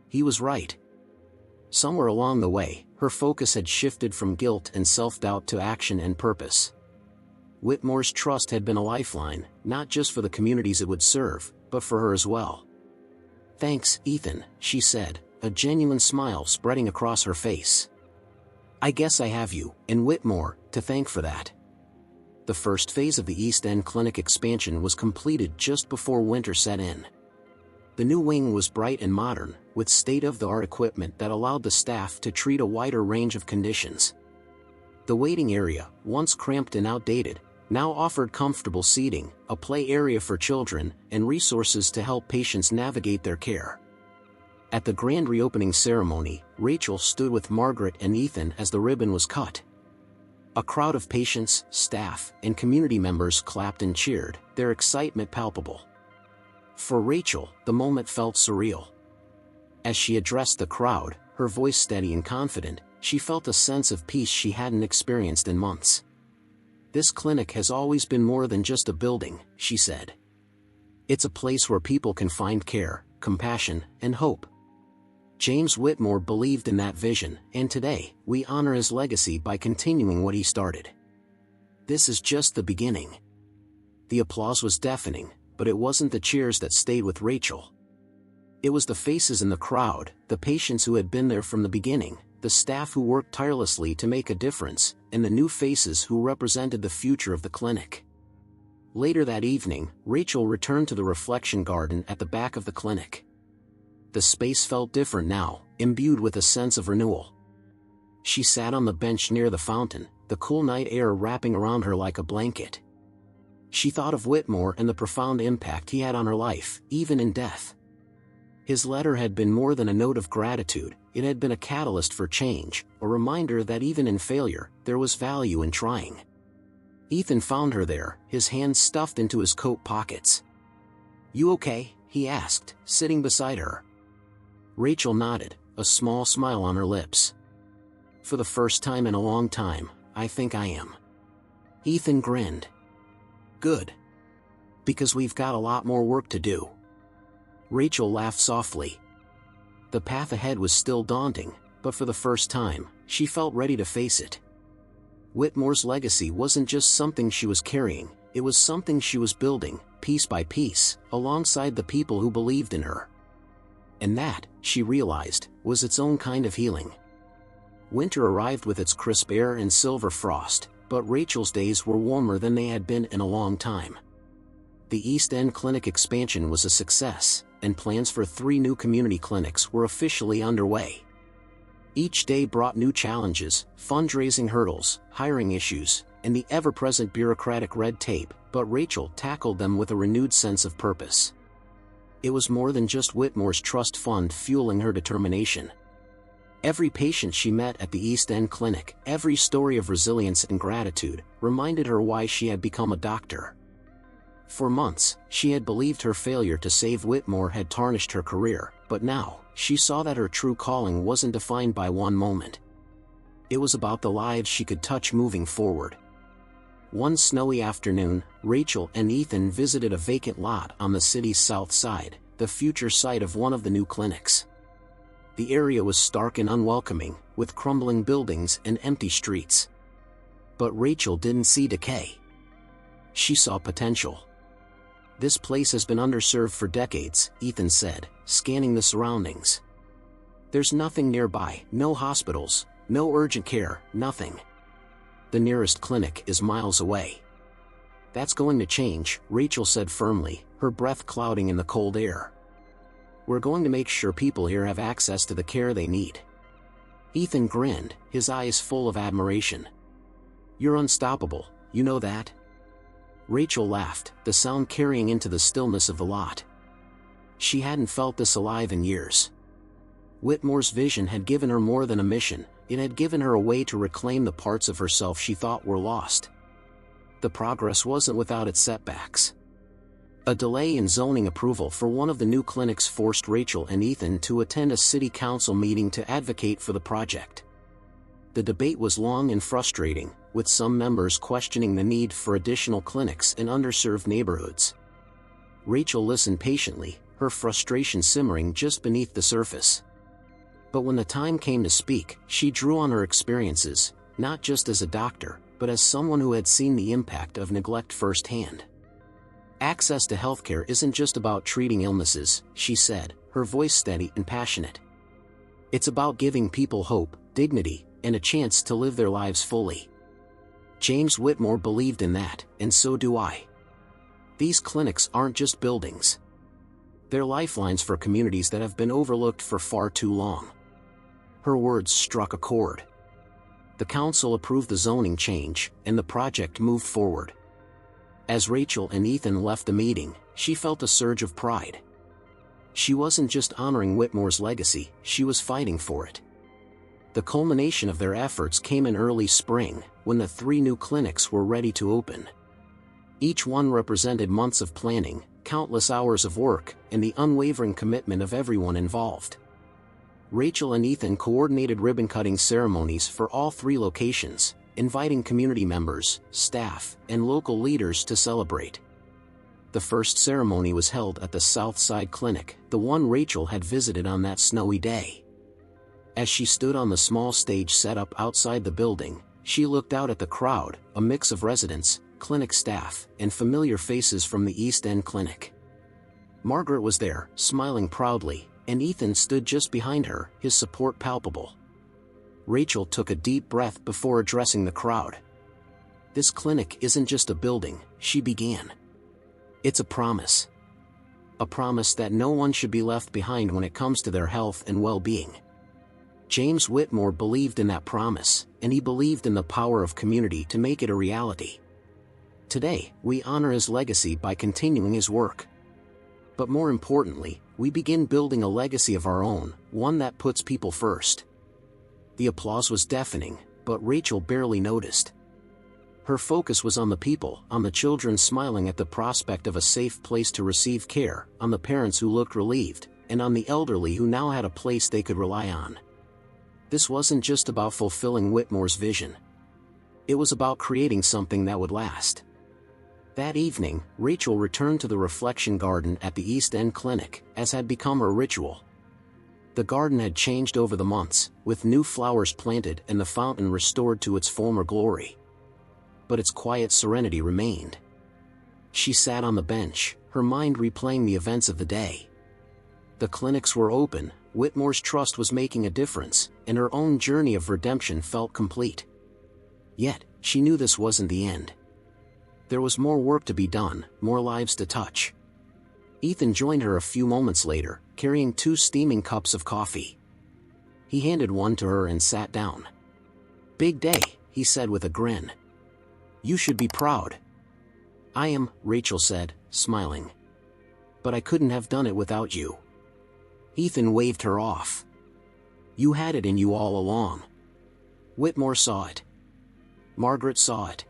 He was right. Somewhere along the way, her focus had shifted from guilt and self-doubt to action and purpose. Whitmore's trust had been a lifeline, not just for the communities it would serve, but for her as well. "Thanks, Ethan," she said, a genuine smile spreading across her face. "I guess I have you, and Whitmore, to thank for that." The first phase of the East End Clinic expansion was completed just before winter set in. The new wing was bright and modern, with state-of-the-art equipment that allowed the staff to treat a wider range of conditions. The waiting area, once cramped and outdated, now offered comfortable seating, a play area for children, and resources to help patients navigate their care. At the grand reopening ceremony, Rachel stood with Margaret and Ethan as the ribbon was cut. A crowd of patients, staff, and community members clapped and cheered, their excitement palpable. For Rachel, the moment felt surreal. As she addressed the crowd, her voice steady and confident, she felt a sense of peace she hadn't experienced in months. "This clinic has always been more than just a building," she said. "It's a place where people can find care, compassion, and hope." James Whitmore believed in that vision, and today, we honor his legacy by continuing what he started. This is just the beginning. The applause was deafening, but it wasn't the cheers that stayed with Rachel. It was the faces in the crowd, the patients who had been there from the beginning, the staff who worked tirelessly to make a difference, and the new faces who represented the future of the clinic. Later that evening, Rachel returned to the reflection garden at the back of the clinic. The space felt different now, imbued with a sense of renewal. She sat on the bench near the fountain, the cool night air wrapping around her like a blanket. She thought of Whitmore and the profound impact he had on her life, even in death. His letter had been more than a note of gratitude, it had been a catalyst for change, a reminder that even in failure, there was value in trying. Ethan found her there, his hands stuffed into his coat pockets. "You okay?" he asked, sitting beside her. Rachel nodded, a small smile on her lips. "For the first time in a long time, I think I am." Ethan grinned. "Good. Because we've got a lot more work to do." Rachel laughed softly. The path ahead was still daunting, but for the first time, she felt ready to face it. Whitmore's legacy wasn't just something she was carrying, it was something she was building, piece by piece, alongside the people who believed in her. And that, she realized, was its own kind of healing. Winter arrived with its crisp air and silver frost, but Rachel's days were warmer than they had been in a long time. The East End Clinic expansion was a success, and plans for 3 new community clinics were officially underway. Each day brought new challenges, fundraising hurdles, hiring issues, and the ever-present bureaucratic red tape, but Rachel tackled them with a renewed sense of purpose. It was more than just Whitmore's trust fund fueling her determination. Every patient she met at the East End Clinic, every story of resilience and gratitude, reminded her why she had become a doctor. For months, she had believed her failure to save Whitmore had tarnished her career, but now, she saw that her true calling wasn't defined by one moment. It was about the lives she could touch moving forward. One snowy afternoon, Rachel and Ethan visited a vacant lot on the city's south side, the future site of one of the new clinics. The area was stark and unwelcoming, with crumbling buildings and empty streets. But Rachel didn't see decay. She saw potential. "This place has been underserved for decades," Ethan said, scanning the surroundings. "There's nothing nearby, no hospitals, no urgent care, nothing. The nearest clinic is miles away." "That's going to change," Rachel said firmly, her breath clouding in the cold air. "We're going to make sure people here have access to the care they need." Ethan grinned, his eyes full of admiration. "You're unstoppable, you know that?" Rachel laughed, the sound carrying into the stillness of the lot. She hadn't felt this alive in years. Whitmore's vision had given her more than a mission, it had given her a way to reclaim the parts of herself she thought were lost. The progress wasn't without its setbacks. A delay in zoning approval for one of the new clinics forced Rachel and Ethan to attend a city council meeting to advocate for the project. The debate was long and frustrating, with some members questioning the need for additional clinics in underserved neighborhoods. Rachel listened patiently, her frustration simmering just beneath the surface. But when the time came to speak, she drew on her experiences, not just as a doctor, but as someone who had seen the impact of neglect firsthand. "Access to healthcare isn't just about treating illnesses," she said, her voice steady and passionate. "It's about giving people hope, dignity, and a chance to live their lives fully." James Whitmore believed in that, and so do I. These clinics aren't just buildings. They're lifelines for communities that have been overlooked for far too long. Her words struck a chord. The council approved the zoning change, and the project moved forward. As Rachel and Ethan left the meeting, she felt a surge of pride. She wasn't just honoring Whitmore's legacy, she was fighting for it. The culmination of their efforts came in early spring, when the 3 new clinics were ready to open. Each one represented months of planning, countless hours of work, and the unwavering commitment of everyone involved. Rachel and Ethan coordinated ribbon-cutting ceremonies for all 3 locations, inviting community members, staff, and local leaders to celebrate. The first ceremony was held at the South Side Clinic, the one Rachel had visited on that snowy day. As she stood on the small stage set up outside the building, she looked out at the crowd, a mix of residents, clinic staff, and familiar faces from the East End Clinic. Margaret was there, smiling proudly, and Ethan stood just behind her, his support palpable. Rachel took a deep breath before addressing the crowd. "This clinic isn't just a building," she began. "It's a promise. A promise that no one should be left behind when it comes to their health and well-being." James Whitmore believed in that promise, and he believed in the power of community to make it a reality. Today, we honor his legacy by continuing his work. But more importantly, we begin building a legacy of our own, one that puts people first. The applause was deafening, but Rachel barely noticed. Her focus was on the people, on the children smiling at the prospect of a safe place to receive care, on the parents who looked relieved, and on the elderly who now had a place they could rely on. This wasn't just about fulfilling Whitmore's vision. It was about creating something that would last. That evening, Rachel returned to the reflection garden at the East End Clinic, as had become her ritual. The garden had changed over the months, with new flowers planted and the fountain restored to its former glory. But its quiet serenity remained. She sat on the bench, her mind replaying the events of the day. The clinics were open, Whitmore's trust was making a difference, and her own journey of redemption felt complete. Yet, she knew this wasn't the end. There was more work to be done, more lives to touch. Ethan joined her a few moments later, carrying 2 steaming cups of coffee. He handed one to her and sat down. "Big day," he said with a grin. "You should be proud." "I am," Rachel said, smiling. "But I couldn't have done it without you." Ethan waved her off. "You had it in you all along." Whitmore saw it. Margaret saw it.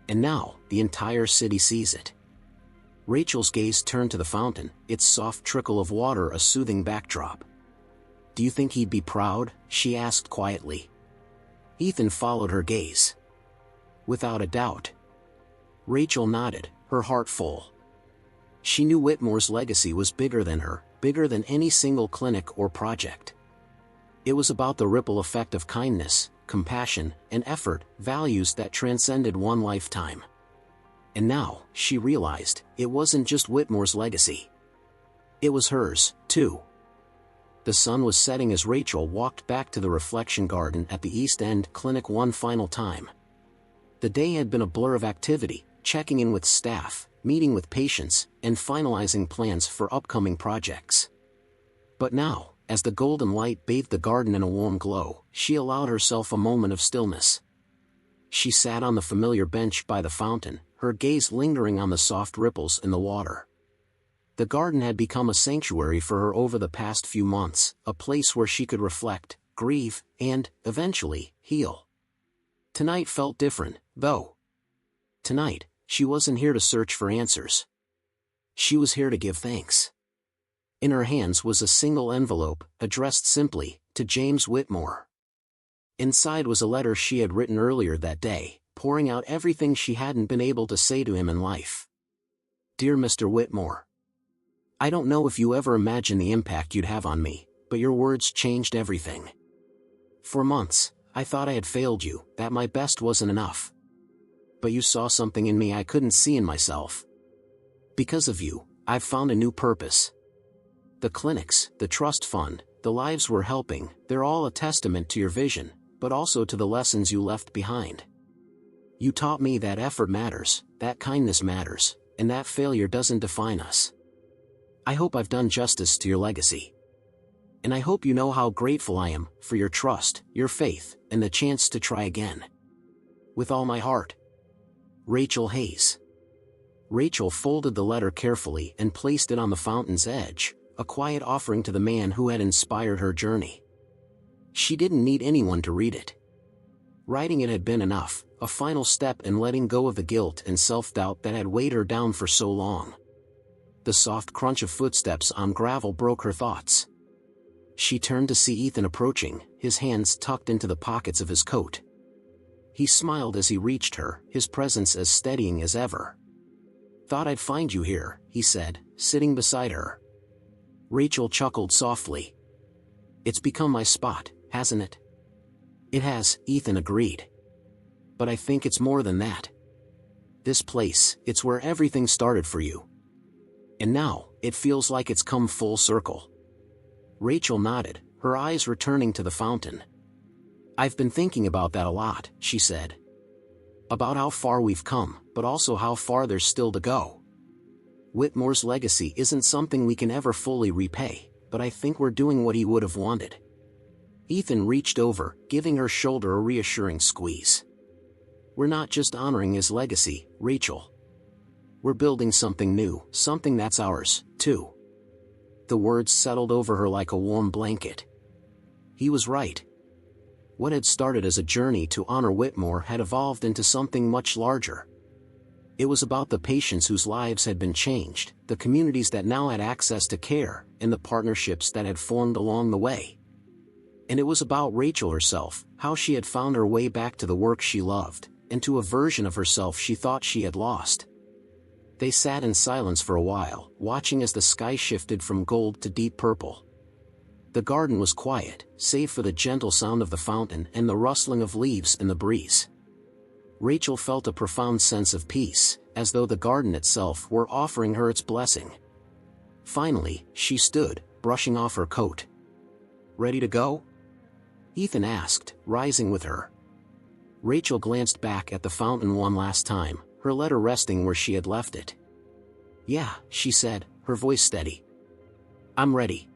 And now, the entire city sees it. Rachel's gaze turned to the fountain, its soft trickle of water a soothing backdrop. "Do you think he'd be proud?" she asked quietly. Ethan followed her gaze. "Without a doubt." Rachel nodded, her heart full. She knew Whitmore's legacy was bigger than her, bigger than any single clinic or project. It was about the ripple effect of kindness, compassion, and effort, values that transcended one lifetime. And now, she realized, it wasn't just Whitmore's legacy. It was hers, too. The sun was setting as Rachel walked back to the reflection garden at the East End Clinic one final time. The day had been a blur of activity, checking in with staff, meeting with patients, and finalizing plans for upcoming projects. But now, as the golden light bathed the garden in a warm glow, she allowed herself a moment of stillness. She sat on the familiar bench by the fountain, her gaze lingering on the soft ripples in the water. The garden had become a sanctuary for her over the past few months, a place where she could reflect, grieve, and, eventually, heal. Tonight felt different, though. Tonight, she wasn't here to search for answers. She was here to give thanks. In her hands was a single envelope, addressed simply, to James Whitmore. Inside was a letter she had written earlier that day, pouring out everything she hadn't been able to say to him in life. "Dear Mr. Whitmore, I don't know if you ever imagined the impact you'd have on me, but your words changed everything. For months, I thought I had failed you, that my best wasn't enough. But you saw something in me I couldn't see in myself. Because of you, I've found a new purpose. The clinics, the trust fund, the lives we're helping, they're all a testament to your vision, but also to the lessons you left behind. You taught me that effort matters, that kindness matters, and that failure doesn't define us. I hope I've done justice to your legacy. And I hope you know how grateful I am for your trust, your faith, and the chance to try again. With all my heart. Rachel Hayes." Rachel folded the letter carefully and placed it on the fountain's edge, a quiet offering to the man who had inspired her journey. She didn't need anyone to read it. Writing it had been enough, a final step in letting go of the guilt and self-doubt that had weighed her down for so long. The soft crunch of footsteps on gravel broke her thoughts. She turned to see Ethan approaching, his hands tucked into the pockets of his coat. He smiled as he reached her, his presence as steadying as ever. "Thought I'd find you here," he said, sitting beside her. Rachel chuckled softly. "It's become my spot, hasn't it?" "It has," Ethan agreed. "But I think it's more than that. This place, it's where everything started for you. And now, it feels like it's come full circle." Rachel nodded, her eyes returning to the fountain. "I've been thinking about that a lot," she said. "About how far we've come, but also how far there's still to go. Whitmore's legacy isn't something we can ever fully repay, but I think we're doing what he would have wanted." Ethan reached over, giving her shoulder a reassuring squeeze. "We're not just honoring his legacy, Rachel. We're building something new, something that's ours, too." The words settled over her like a warm blanket. He was right. What had started as a journey to honor Whitmore had evolved into something much larger. It was about the patients whose lives had been changed, the communities that now had access to care, and the partnerships that had formed along the way. And it was about Rachel herself, how she had found her way back to the work she loved, and to a version of herself she thought she had lost. They sat in silence for a while, watching as the sky shifted from gold to deep purple. The garden was quiet, save for the gentle sound of the fountain and the rustling of leaves in the breeze. Rachel felt a profound sense of peace, as though the garden itself were offering her its blessing. Finally, she stood, brushing off her coat. "Ready to go?" Ethan asked, rising with her. Rachel glanced back at the fountain one last time, her letter resting where she had left it. "Yeah," she said, her voice steady. "I'm ready."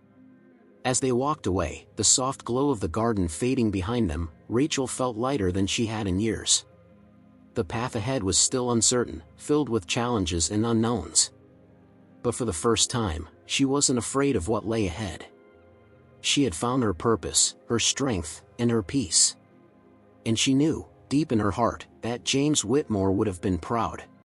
As they walked away, the soft glow of the garden fading behind them, Rachel felt lighter than she had in years. The path ahead was still uncertain, filled with challenges and unknowns. But for the first time, she wasn't afraid of what lay ahead. She had found her purpose, her strength, and her peace. And she knew, deep in her heart, that James Whitmore would have been proud.